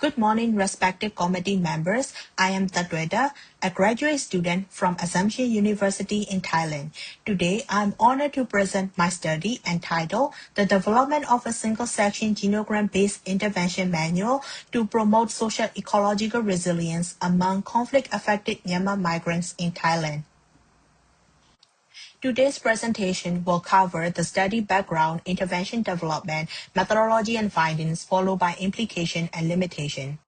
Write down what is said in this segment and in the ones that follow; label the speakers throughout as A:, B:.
A: Good morning, respected committee members. I am Tatweda, a graduate student from Assumption University in Thailand. Today, I'm honored to present my study entitled The Development of a Single-Session Genogram-Based Intervention Manual to Promote Social-Ecological Resilience Among Conflict-Affected Myanmar Migrants in Thailand. Today's presentation will cover the study background, intervention development, methodology and findings, followed by implication and limitation.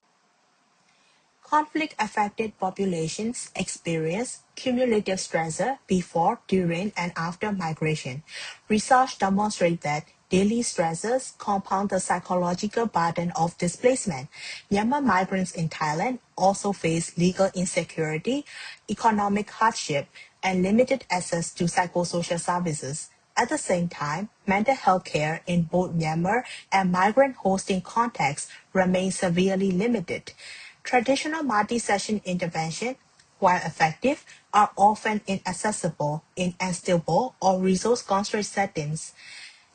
A: Conflict-affected populations experience cumulative stressors before, during, and after migration. Research demonstrates that daily stressors compound the psychological burden of displacement. Myanmar migrants in Thailand also face legal insecurity, economic hardship, and limited access to psychosocial services. At the same time, mental health care in both Myanmar and migrant hosting contexts remains severely limited. Traditional multi-session intervention, while effective, are often inaccessible in unstable or resource-constrained settings.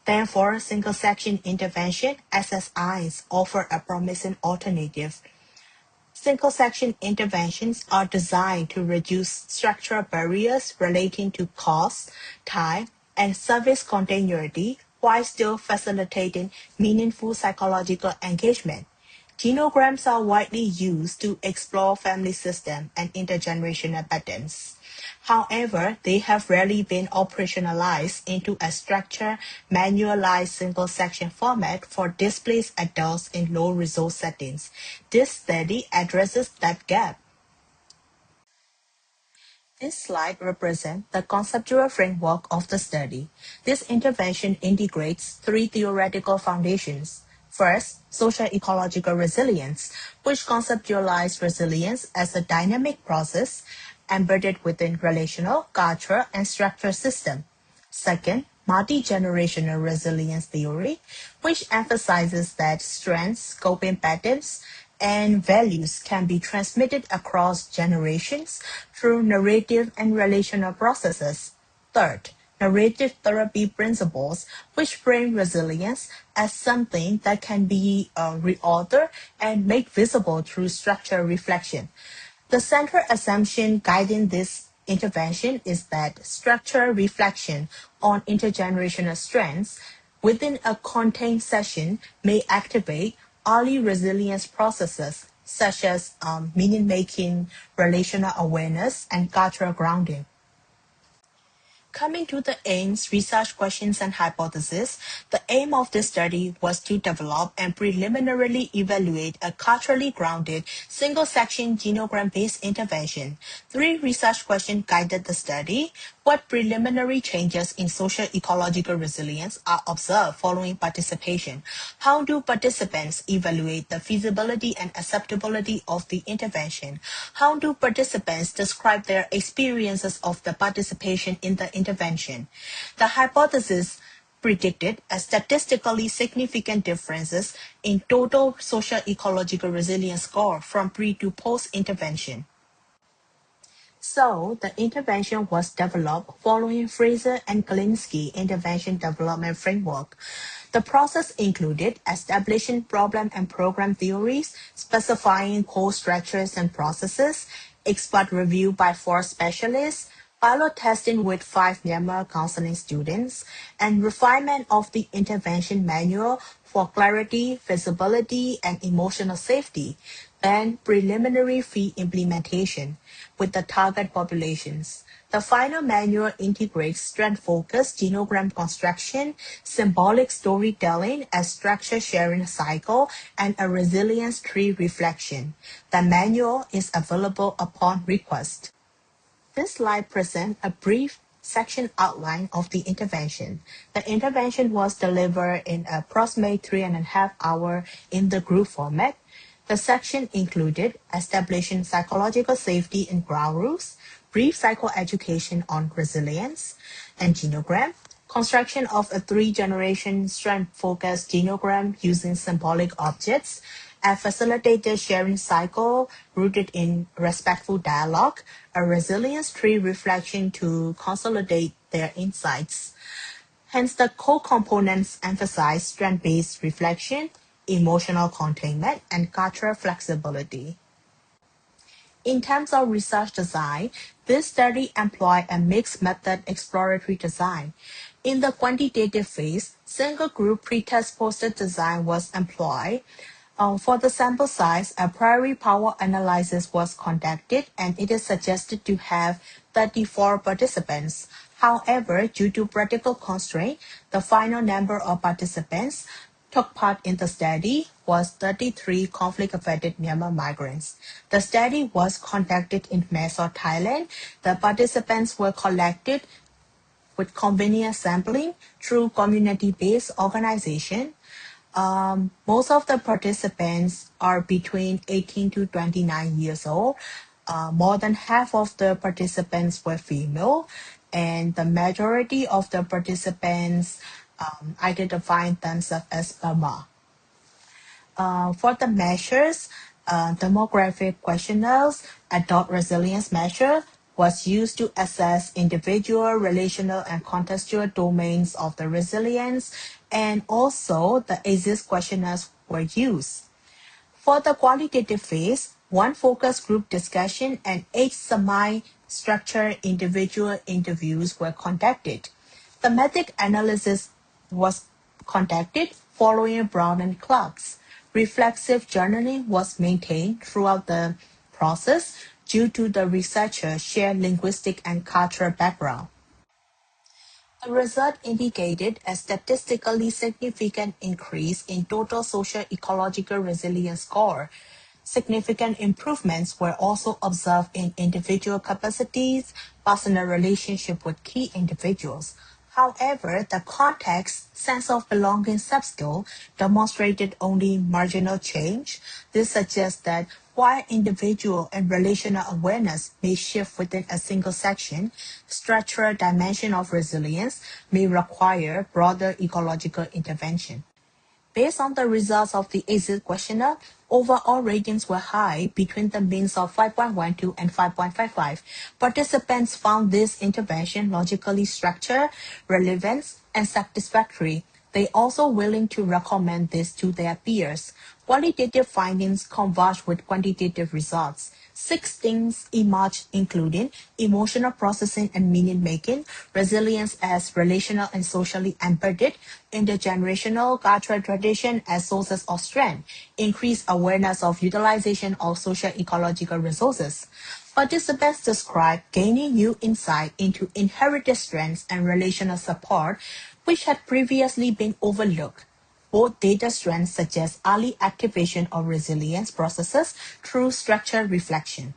A: Therefore, single-section intervention (SSIs) offer a promising alternative. Single-section interventions are designed to reduce structural barriers relating to cost, time, and service continuity while still facilitating meaningful psychological engagement. Genograms are widely used to explore family system and intergenerational patterns. However, they have rarely been operationalized into a structured, manualized single-section format for displaced adults in low-resource settings. This study addresses that gap. This slide represents the conceptual framework of the study. This intervention integrates three theoretical foundations. First, social-ecological resilience, which conceptualizes resilience as a dynamic process embedded within relational, cultural, and structural systems. Second, multi-generational resilience theory, which emphasizes that strengths, coping patterns, and values can be transmitted across generations through narrative and relational processes. Third, narrative therapy principles, which frame resilience as something that can be reauthored and made visible through structural reflection. The central assumption guiding this intervention is that structural reflection on intergenerational strengths within a contained session may activate early resilience processes such as meaning-making, relational awareness, and cultural grounding. Coming to the aims, research questions, and hypotheses, the aim of this study was to develop and preliminarily evaluate a culturally grounded, single-section genogram-based intervention. Three research questions guided the study. What preliminary changes in social-ecological resilience are observed following participation? How do participants evaluate the feasibility and acceptability of the intervention? How do participants describe their experiences of the participation in the intervention? The hypothesis predicted a statistically significant differences in total social-ecological resilience score from pre to post-intervention. So, the intervention was developed following Fraser and Kalinsky intervention development framework. The process included establishing problem and program theories, specifying core structures and processes, expert review by 4 specialists, pilot testing with 5 Myanmar counseling students, and refinement of the intervention manual for clarity, feasibility, and emotional safety, then preliminary fee implementation with the target populations. The final manual integrates strength-focused genogram construction, symbolic storytelling, a structure sharing cycle, and a resilience tree reflection. The manual is available upon request. This slide presents a brief section outline of the intervention. The intervention was delivered in approximately 3.5 hours in the group format. The section included establishing psychological safety and ground rules, brief psychoeducation on resilience and genogram, construction of a 3-generation strength-focused genogram using symbolic objects, a facilitated sharing cycle rooted in respectful dialogue, a resilience tree reflection to consolidate their insights. Hence, the core components emphasize strength-based reflection, emotional containment, and cultural flexibility. In terms of research design, this study employed a mixed method exploratory design. In the quantitative phase, single group pretest poster design was employed. For the sample size, a priori power analysis was conducted and it is suggested to have 34 participants. However, due to practical constraint, the final number of participants took part in the study was 33 conflict-affected Myanmar migrants. The study was conducted in Mysore, Thailand. The participants were collected with convenient sampling through community-based organization. Most of the participants are between 18 to 29 years old. More than half of the participants were female, and the majority of the participants identified themselves as Burma. For the measures, demographic questionnaires, adult resilience measure was used to assess individual, relational, and contextual domains of the resilience, and also the ACEs questionnaires were used. For the qualitative phase, one focus group discussion and 8 semi-structured individual interviews were conducted. Thematic analysis was conducted following Brown and Clark's. Reflexive journaling was maintained throughout the process due to the researchers' shared linguistic and cultural background. The result indicated a statistically significant increase in total social-ecological resilience score. Significant improvements were also observed in individual capacities, personal relationship with key individuals. However, the context, sense of belonging subskill demonstrated only marginal change. This suggests that while individual and relational awareness may shift within a single section, structural dimension of resilience may require broader ecological intervention. Based on the results of the ACEs questionnaire, overall ratings were high between the means of 5.12 and 5.55. Participants found this intervention logically structured, relevant, and satisfactory. They also willing to recommend this to their peers. Qualitative findings converge with quantitative results. 6 things emerged, including emotional processing and meaning making, resilience as relational and socially embedded, intergenerational cultural tradition as sources of strength, increased awareness of utilization of social ecological resources. Participants described gaining new insight into inherited strengths and relational support, which had previously been overlooked. Both data strengths suggest early activation of resilience processes through structured reflection.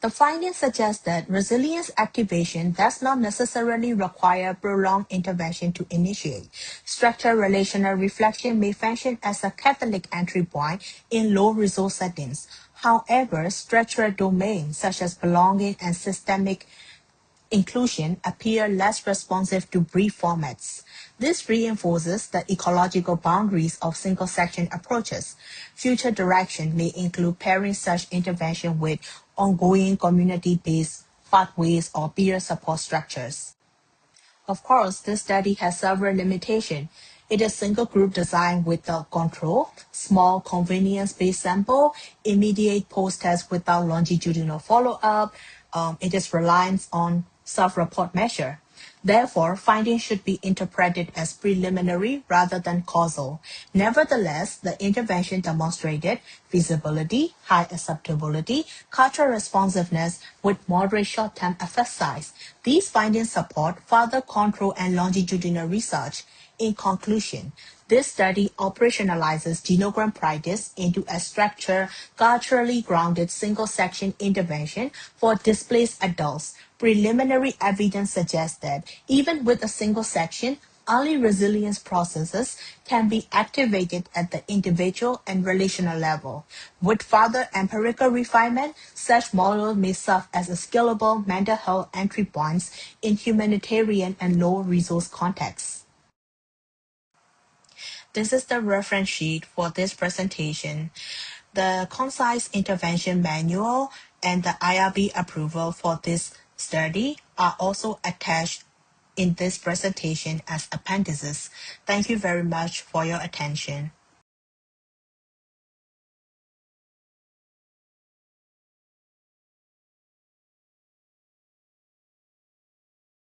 A: The findings suggest that resilience activation does not necessarily require prolonged intervention to initiate. Structured relational reflection may function as a catalytic entry point in low-resource settings. However, structural domains such as belonging and systemic inclusion appear less responsive to brief formats. This reinforces the ecological boundaries of single-section approaches. Future direction may include pairing such intervention with ongoing community-based pathways or peer support structures. Of course, this study has several limitations. It is single group design without control, small convenience-based sample, immediate post-test without longitudinal follow-up. It is reliant on self-report measure. Therefore, findings should be interpreted as preliminary rather than causal. Nevertheless, the intervention demonstrated feasibility, high acceptability, cultural responsiveness with moderate short-term effect size. These findings support further control and longitudinal research. In conclusion, this study operationalizes genogram practice into a structured, culturally grounded single-section intervention for displaced adults. Preliminary evidence suggests that even with a single section, early resilience processes can be activated at the individual and relational level. With further empirical refinement, such models may serve as a scalable mental health entry points in humanitarian and low-resource contexts. This is the reference sheet for this presentation. The concise intervention manual and the IRB approval for this study are also attached in this presentation as appendices. Thank you very much for your attention.